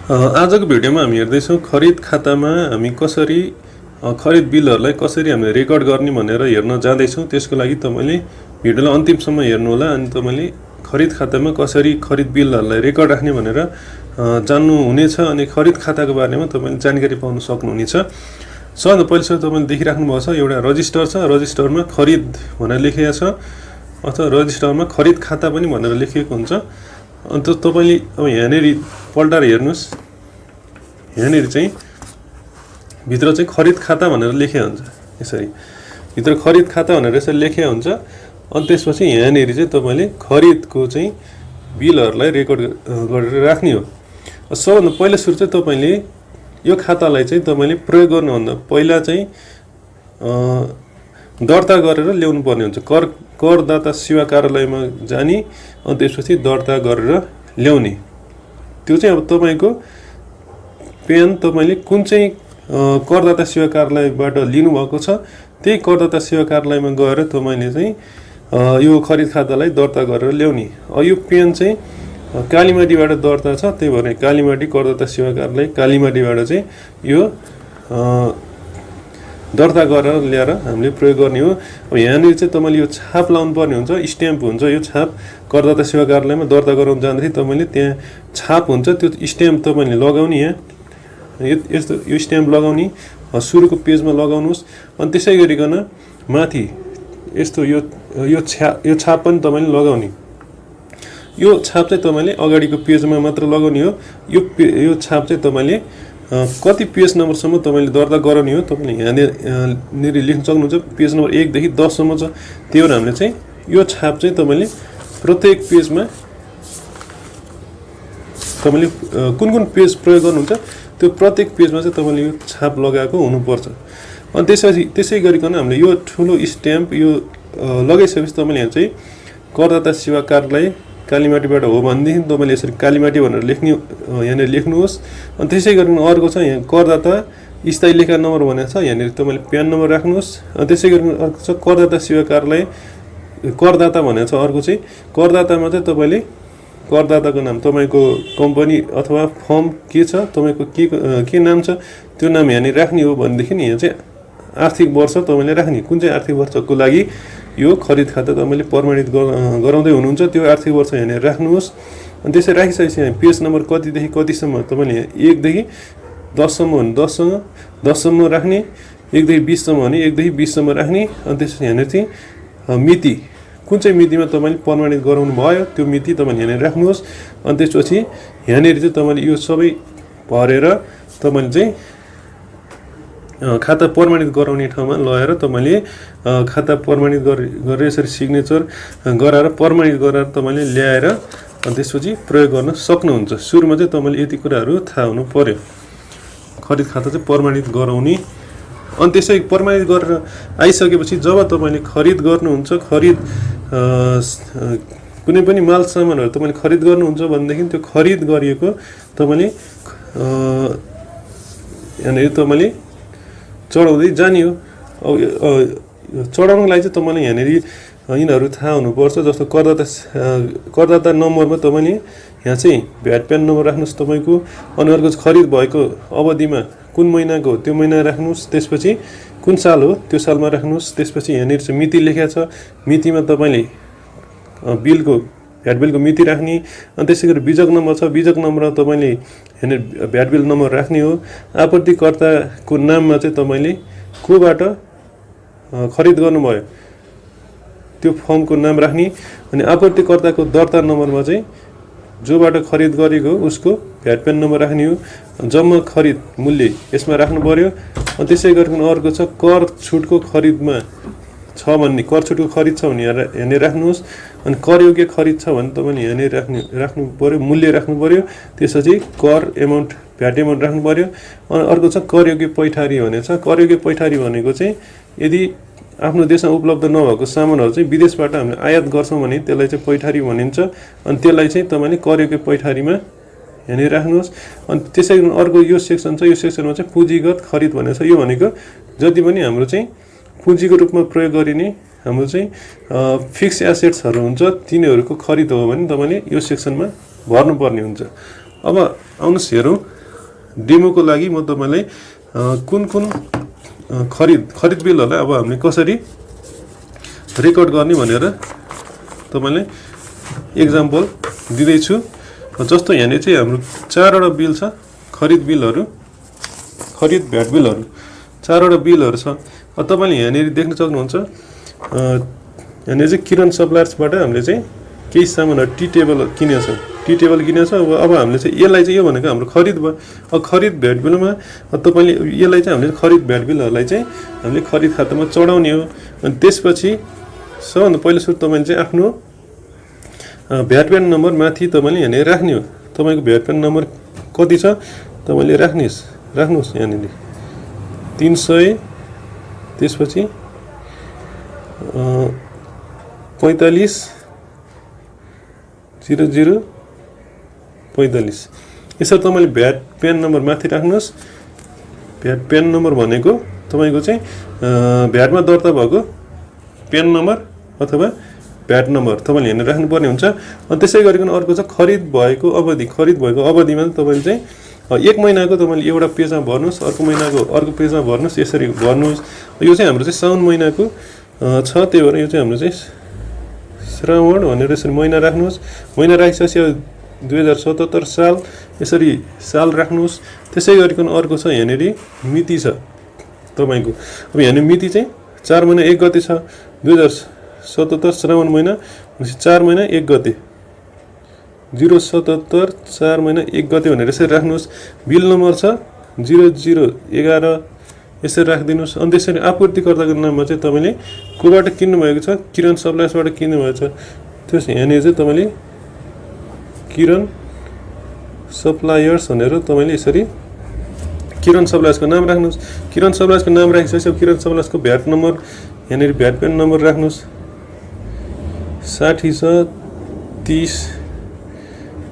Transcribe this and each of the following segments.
आजको भिडियोमा हामी हेर्दैछौँ खरिद खातामा हामी कसरी खरिद बिलहरूलाई कसरी हामीले रेकर्ड गर्ने भनेर हेर्न जाँदैछौँ। त्यसको लागि तपाईँले भिडियोलाई अन्तिमसम्म हेर्नुहोला अनि तपाईँले खरिद खातामा कसरी खरिद बिलहरूलाई रेकर्ड राख्ने भनेर जान्नुहुनेछ अनि खरिद खाताको बारेमा तपाईँले जानकारी पाउन सक्नुहुनेछ। सबभन्दा पहिला सुरु तपाईँले देखिराख्नुभएको छ एउटा रजिस्टर छ, रजिस्टरमा खरिद भनेर लेखिएको छ अथवा रजिस्टरमा खरिद खाता पनि भनेर लेखिएको हुन्छ। अन्त तपाईँले अब यहाँनिर पल्टाएर हेर्नुहोस्, यहाँनिर चाहिँ भित्र चाहिँ खरिद खाता भनेर लेखेको हुन्छ। यसरी भित्र खरिद खाता भनेर यसरी लेखेको हुन्छ। अनि त्यसपछि यहाँनिर चाहिँ तपाईँले खरिदको चाहिँ बिलहरूलाई रेकर्ड गरेर राख्ने हो। सबभन्दा पहिला सुरु चाहिँ तपाईँले यो खातालाई चाहिँ तपाईँले प्रयोग गर्नुभन्दा पहिला चाहिँ दर्ता गरेर ल्याउनु पर्ने हुन्छ। करदाता सेवा कार्यालयमा जाने अनि त्यसपछि दर्ता गरेर ल्याउने। त्यो चाहिँ अब तपाईँको पेन तपाईँले कुन चाहिँ करदाता सेवा कार्यालयबाट लिनुभएको छ त्यही करदाता सेवा कार्यालयमा गएर तपाईँले चाहिँ यो खरिद खातालाई दर्ता गरेर ल्याउने। यो पेन चाहिँ कालीमाटीबाट दर्ता छ, त्यही भएर कालीमाटी करदाता सेवा कार्यालय कालीमाटीबाट चाहिँ यो दर्ता गरेर ल्याएर हामीले प्रयोग गर्ने हो। अब यहाँनिर चाहिँ तपाईँले यो छाप लाउनु पर्ने हुन्छ, स्ट्याम्प हुन्छ। यो छाप करदाता सेवा कार्यालयमा दर्ता गराउन जाँदाखेरि तपाईँले त्यहाँ छाप हुन्छ, त्यो स्ट्याम्प तपाईँले लगाउने। यहाँ यस्तो यो स्ट्याम्प लगाउने, सुरुको पेजमा लगाउनुहोस्। अनि त्यसै गरिकन माथि यस्तो यो छाप पनि तपाईँले लगाउने। यो छाप चाहिँ तपाईँले अगाडिको पेजमा मात्र लगाउने हो। यो छाप चाहिँ तपाईँले कति पेज नम्बरसम्म तपाईँले दर्ता गराउने हो तपाईँले यहाँनिर लेख्न सक्नुहुन्छ। पेज नम्बर 1 देखि 10 सम्म छ। त्यही भएर हामीले चाहिँ यो छाप चाहिँ तपाईँले प्रत्येक पेजमा तपाईँले कुन कुन पेज प्रयोग गर्नुहुन्छ त्यो प्रत्येक पेजमा चाहिँ तपाईँले यो छाप लगाएको हुनुपर्छ। अनि त्यसै गरिकन हामीले यो ठुलो स्ट्याम्प यो लगाइसकेपछि तपाईँले यहाँ चाहिँ करदाता सेवा कार्यालय कालीमाटीबाट हो भनेदेखि तपाईँले यसरी कालीमाटी भनेर यहाँनिर लेख्नुहोस्। अनि त्यसै गरिकन अर्को छ यहाँ करदाता स्थायी लेखा नम्बर भनेको छ, यहाँनिर तपाईँले प्यान नम्बर राख्नुहोस्। अनि त्यसै गरिकन अर्को छ करदाता सेवा कार्यालय करदाता भनेको छ। अर्को चाहिँ करदातामा चाहिँ तपाईँले करदाताको नाम तपाईँको कम्पनी अथवा फर्म के छ, तपाईँको के नाम छ त्यो नाम यहाँनिर राख्ने हो भनेदेखि यहाँ चाहिँ आर्थिक वर्ष तपाईँले राख्ने। कुन चाहिँ आर्थिक वर्षको लागि यो खरिद खाता तपाईँले प्रमाणित गराउँदै हुनुहुन्छ त्यो आर्थिक वर्ष यहाँनिर राख्नुहोस्। अनि त्यसरी राखिसकेपछि यहाँ पेज नम्बर कतिदेखि कतिसम्म तपाईँले 1 देखि 10 सम्म भने 10 सम्म राख्ने, 1 देखि 20 सम्म भने 1 देखि 20 सम्म राख्ने। अनि त्यसपछि यहाँनिर चाहिँ मिति कुन चाहिँ मितिमा तपाईँले प्रमाणित गराउनु भयो त्यो मिति तपाईँले यहाँनिर राख्नुहोस्। अनि त्यसपछि यहाँनिर चाहिँ तपाईँले यो सबै भरेर तपाईँले चाहिँ खाता प्रमाणित गराउने ठाउँमा लगेर तपाईँले खाता प्रमाणित गरेर यसरी सिग्नेचर गराएर प्रमाणित गराएर तपाईँले ल्याएर अनि त्यसपछि प्रयोग गर्न सक्नुहुन्छ। सुरुमा चाहिँ तपाईँले यति कुराहरू थाहा हुनु पर्यो, खरिद खाता चाहिँ प्रमाणित गराउने। अनि त्यसै प्रमाणित गरेर आइसकेपछि जब तपाईँले खरिद गर्नुहुन्छ, खरिद कुनै पनि माल सामानहरू तपाईँले खरिद गर्नुहुन्छ भनेदेखि त्यो खरिद गरिएको तपाईँले यहाँनिर तपाईँले चढाउँदै जाने हो। चढाउनको लागि चाहिँ तपाईँले यहाँनिर यिनीहरू थाहा हुनुपर्छ। जस्तो करदाता नम्बरमा तपाईँले यहाँ चाहिँ भ्याट प्यान नम्बर राख्नुहोस् तपाईँको। अनि अर्को खरिद भएको अवधिमा कुन महिनाको त्यो महिना राख्नुहोस्, त्यसपछि कुन साल हो त्यो सालमा राख्नुहोस्। त्यसपछि यहाँनिर चाहिँ मिति लेखेको छ, मितिमा तपाईँले बिलको भ्याट बिलको मिति राख्ने। अनि त्यसै गरी बिजक नम्बर छ, बिजक नम्बरमा तपाईँले यहाँनिर भ्याट बिल नम्बर राख्ने हो। आपूर्तिकर्ताको नाममा चाहिँ तपाईँले कोबाट खरिद गर्नुभयो त्यो फर्मको नाम राख्ने। अनि आपूर्तिकर्ताको दर्ता नम्बरमा चाहिँ जोबाट खरिद गरेको उसको भ्याट प्यान नम्बर राख्ने हो। जम्मा खरिद मूल्य यसमा राख्नु पर्यो। अनि त्यसै गरिकन अर्को छ कर छुटको खरिदमा छ भन्ने, कर छुटको खरिद छ भने यहाँनिर राख्नुहोस्। अनि करयोग्य खरिद छ भने तपाईँले यहाँनिर राख्नु पर्यो, मूल्य राख्नु पर्यो। त्यसपछि कर एमाउन्ट भ्याट एमाउन्ट राख्नु पर्यो। अनि अर्को छ करयोग्य पैठारी भनेको छ। करयोग्य पैठारी भनेको चाहिँ यदि आफ्नो देशमा उपलब्ध नभएको सामानहरू चाहिँ विदेशबाट हामीले आयात गर्छौँ भने त्यसलाई चाहिँ पैठारी भनिन्छ। अनि त्यसलाई चाहिँ तपाईँले करयोग्य पैठारीमा यहाँनिर राख्नुहोस्। अनि त्यसै गरी अर्को यो सेक्सन छ, यो सेक्सनमा चाहिँ पुँजीगत खरिद भनेको छ। यो भनेको जति पनि हाम्रो चाहिँ पुँजीको रूपमा प्रयोग गरिने हाम्रो चाहिँ फिक्स एसेट्सहरू हुन्छ तिनीहरूको खरिद हो भने तपाईँले यो सेक्सनमा भर्नुपर्ने हुन्छ। अब आउनुहोस् हेरौँ डेमोको लागि म तपाईलाई कुन कुन खरिद बिलहरुलाई अब हामीले कसरी रेकर्ड गर्ने भनेर तपाईलाई एक्जाम्पल दिँदै छु। जस्तो यहाँ चाहिँ हाम्रो 4 वटा बिल छ, खरिद बिलहरु, खरिद भ्याट बिलहरु 4 वटा बिलहरु छ। अब तपाईले यहाँ देख्न सक्नुहुन्छ यहाँ चाहिँ किरण सप्लायर्सबाट हामीले चाहिँ केही सामानहरु टी टेबल किनेछ, अब हामीले चाहिँ यसलाई चाहिँ यो भनेको हाम्रो खरिद भयो। अब खरिद भ्याट बिलमा तपाईले यसलाई चाहिँ हामीले खरिद भ्याट बिलहरुलाई चाहिँ हामीले खरिद खातामा चढाउने हो। अनि त्यसपछि सबभन्दा पहिलो सुरु तपाईले चाहिँ आफ्नो भ्याट प्यान नम्बर माथि तपाईले यहाँ राख्ने हो। तपाईको भ्याट प्यान नम्बर कति छ तपाईले राख्नुस् यहाँ 300, त्यसपछि 450045 यसरी तपाईले भ्याट प्यान नम्बर माथि राख्नुस्। भ्याट प्यान नम्बर भनेको तपाईको चाहिँ भ्याटमा दर्ता भएको प्यान नम्बर अथवा भ्याट नम्बर तपाईले यहाँ राख्नुपर्ने हुन्छ। अनि त्यसै गरिकन अर्को छ खरिद भएको अवधिमा तपाईले चाहिँ एक महिनाको तपाईले एउटा पेजमा भर्नुस्, अर्को महिनाको अर्को पेजमा भर्नुस्, यसरी भर्नुस्। यो चाहिँ हाम्रो चाहिँ साउन महिनाको छ, त्यही भएर यो चाहिँ हाम्रो चाहिँ श्रावण भनेर यसरी महिना राख्नुस्। महिना राखिसकेपछि 2077 साल यसरी साल राख्नुस्। त्यसै गरिकन अर्को छ यहाँ मिति छ तपाईको। अब यहाँ मिति चाहिँ 4 महिना 1 गते छ, 2077 श्रावण महिना 4 महिना 1 गते, 077 4 महिना 1 गते भनेर यसरी राख्नुस्। बिल नम्बर छ 0011 यसरी राखिदिनुस्। अनि त्यसरी आपूर्तिकर्ताको नाममा चाहिँ तपाईले कोबाट किन्नु भएको छ, किरण सप्लायर्सबाट किन्नु भएको छ, त्यस यहाँ चाहिँ तपाईले किरण सप्लायर्स भनेर तपाईले यसरी किरण सप्लायर्सको नाम राख्नुस्। किरण सप्लायर्सको नाम राखिसकेपछि किरण सप्लायर्सको भ्याट नम्बर यहाँ भ्याट प्यान नम्बर राख्नुस्। 60 छ 30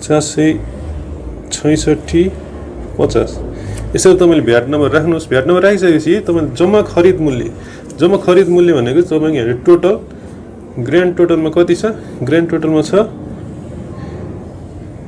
466 50 यसरी तपाईले भ्याट नम्बर राख्नुस्। भ्याट नम्बर राखिसकेपछि तपाईले जम्मा खरिद मूल्य भनेको तपाईको यहाँ टोटल ग्रान्ड टोटलमा कति छ, ग्रान्ड टोटलमा छ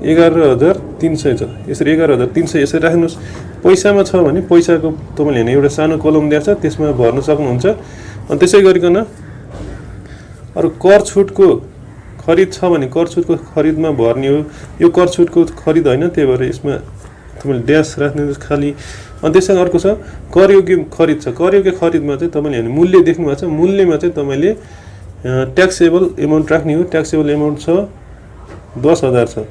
11300 छ। यसरी 11300 यसरी राख्नुस्। पैसामा छ भने पैसाको तपाईले यहाँ एउटा सानो कलम दिएको छ त्यसमा भर्न सक्नुहुन्छ। अनि त्यसै गरिकन अरु कर छुटको खरिद छ भने कर छुटको खरिदमा भर्ने हो। यो कर छुटको खरिद हैन, त्यही भएर यसमा तपाईले ड्याश राख्नुस् खाली। अनि त्यसै अर्को छ करयोग्य खरिद छ। करयोग्य खरिदमा चाहिँ तपाईले यहाँ मूल्य देख्नु भएको छ, मूल्यमा चाहिँ तपाईले ट्याक्सेबल एमाउन्ट राख्ने हो। ट्याक्सेबल एमाउन्ट छ 10000 छ।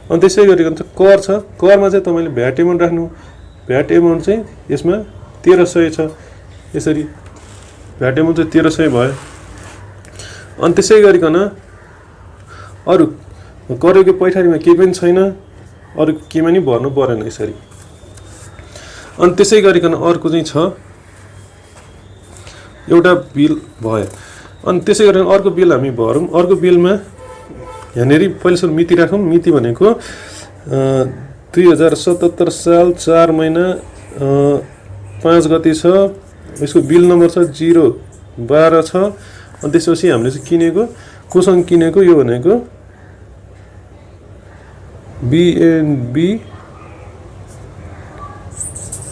अनि त्यसै गरिकन कर छ, करमा चाहिँ तपाईले भ्याट एमाउन्ट राख्नु। भ्याट एमाउन्ट चाहिँ यसमा 1300 छ। यसरी भ्याट एमाउन्ट चाहिँ 1300 भयो। अनि त्यसै गरिकन अरु करयोग्य पैठारीमा केही पनि छैन, अरु केमा नि भर्नु परेन यसरी। अनि त्यसै गरिकन अर्को चाहिँ छ एउटा बिल भयो। अनि त्यसै गरिकन अर्को बिल हामी भरौँ। अर्को बिलमा यहाँ पहिलो सुरु मिति राखौँ। मिति भनेको 2077 साल 4 महिना 5 गते छ। यसको बिल नम्बर छ 012 छ। अनि त्यसपछि हामीले चाहिँ किनेको कोसँग किनेको यो भनेको बीएनबी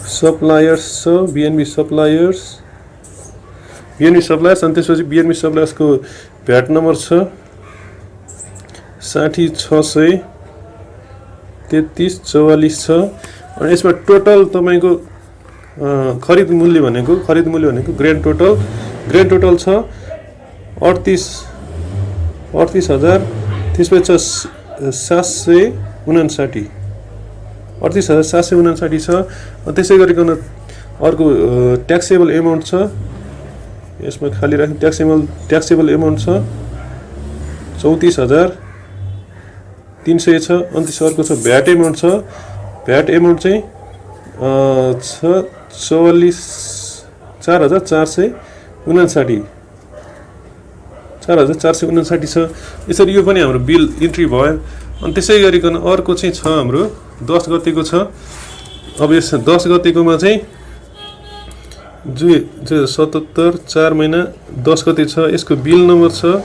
सप्लायर्स छ। बीएनबी सप्लायर्स अनि त्यसपछि बीएनबी सप्लायर्सको भ्याट नम्बर छ 6063344 छ। अनि यसमा टोटल तपाईको खरिद मूल्य भनेको ग्रान्ड टोटल छ 38000। त्यसपछि छ 759 38759 छ। त्यसै गरिकन अर्को ट्याक्सेबल एमाउन्ट छ, यसमा खाली राख्नु। ट्याक्सेबल एमाउन्ट छ 34300 छ। अनि त्यस अर्को छ भ्याट एमाउन्ट छ। भ्याट एमाउन्ट चाहिँ छ 4459 4459 छ। यसरी यो पनि हाम्रो बिल इन्ट्री भयो। अनि त्यसै गरिकन अर्को चाहिँ छ हाम्रो 10 गतेको छ। अब यस 10 गतेकोमा चाहिँ 77 4 महिना 10 गते छ। यसको बिल नम्बर छ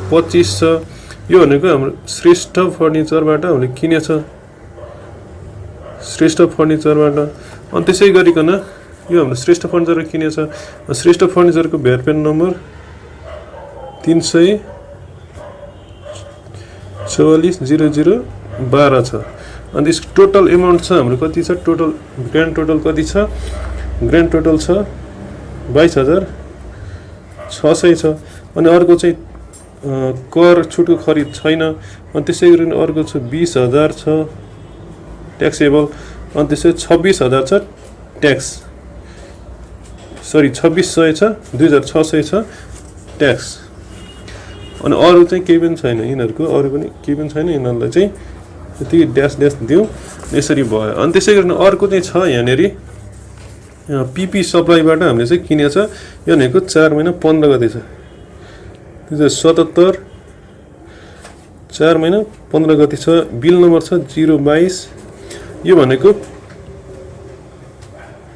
25 छ। यो भनेको हाम्रो श्रेष्ठ फर्निचरबाट हामीले किनेछ। श्रेष्ठ फर्निचरबाट। अनि त्यसै गरिकन यो हाम्रो श्रेष्ठ फर्निचर किनेछ। श्रेष्ठ फर्निचरको भ्याट पेन नम्बर 3440012 छ। अनि यसको टोटल एमाउन्ट छ हाम्रो कति छ, टोटल ग्रान्ड टोटल कति छ, ग्रान्ड टोटल छ 22,600 छ। अनि अर्को चाहिँ कर छुटको खरिद छैन। अनि त्यसै गरी अर्को छ 20,000 छ ट्याक्सेबल। अनि त्यसै 26,000 छ ट्याक्स, सरी 2600 छ, 2600 छ ट्याक्स। अनि अरू चाहिँ केही पनि छैन यिनीहरूको, अरू पनि केही पनि छैन। यिनीहरूलाई चाहिँ यति ड्यास ड्यास दिउँ, यसरी भयो। अनि त्यसै गरी अर्को चाहिँ छ यहाँनिर पिपी सप्लाईबाट हामीले चाहिँ किनेछ। यो भनेको 4 महिना 15 गते छ, त्यो चाहिँ 77 4 महिना 15 गते छ। बिल नम्बर छ 022। यो भनेको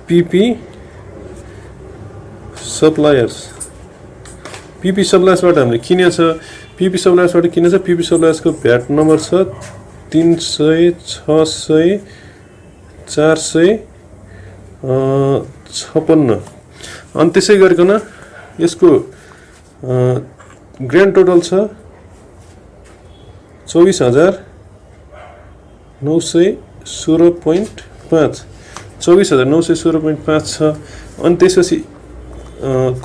पिपी सप्लायर्स, पिपी सप्लायर्सबाट हामीले किनेछ। पिपी सप्लायर्सबाट किनेछ। पिपी सप्लायर्सको भ्याट नम्बर छ 300 600 456। अनि त्यसै गरिकन यसको ग्रान्ड टोटल छ 24,916.5, 24,916.5 छ। अनि त्यसपछि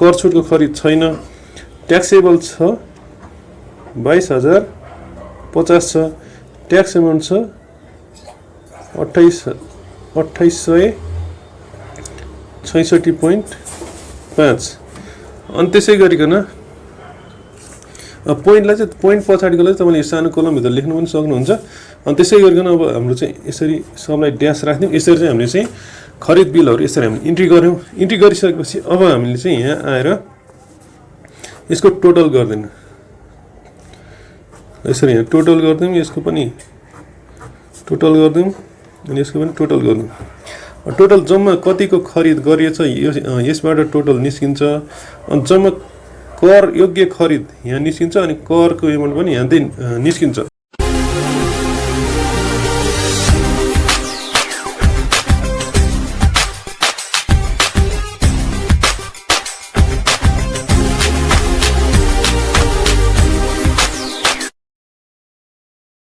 कर छुटको खरिद छैन। ट्याक्सेबल छ 22,050 छ। ट्याक्स एमाउन्ट छ 2866.5। अनि त्यसै गरिकन पोइन्टलाई चाहिँ पोइन्ट पछाडिकोलाई तपाईँले सानो कलमभित्र लेख्नु पनि सक्नुहुन्छ। अनि त्यसै गरिकन अब हाम्रो चाहिँ यसरी सबलाई ड्यास राख्यौँ। यसरी चाहिँ हामीले चाहिँ खरिद बिलहरू यसरी हामीले इन्ट्री गऱ्यौँ। इन्ट्री गरिसकेपछि अब हामीले चाहिँ यहाँ आएर यसको टोटल गर्दैनौँ। यसरी यहाँ टोटल गरिदिउँ, यसको पनि टोटल गरिदिउँ, अनि यसको पनि टोटल गरिदिउँ। टोटल जम्मा कतिको खरिद गरिएछ यसबाट टोटल निस्किन्छ। अनि जम्मा कर योग्य खरिद यहाँ निस्किन्छ। अनि करको एमाउन्ट पनि यहाँ निस्किन्छ।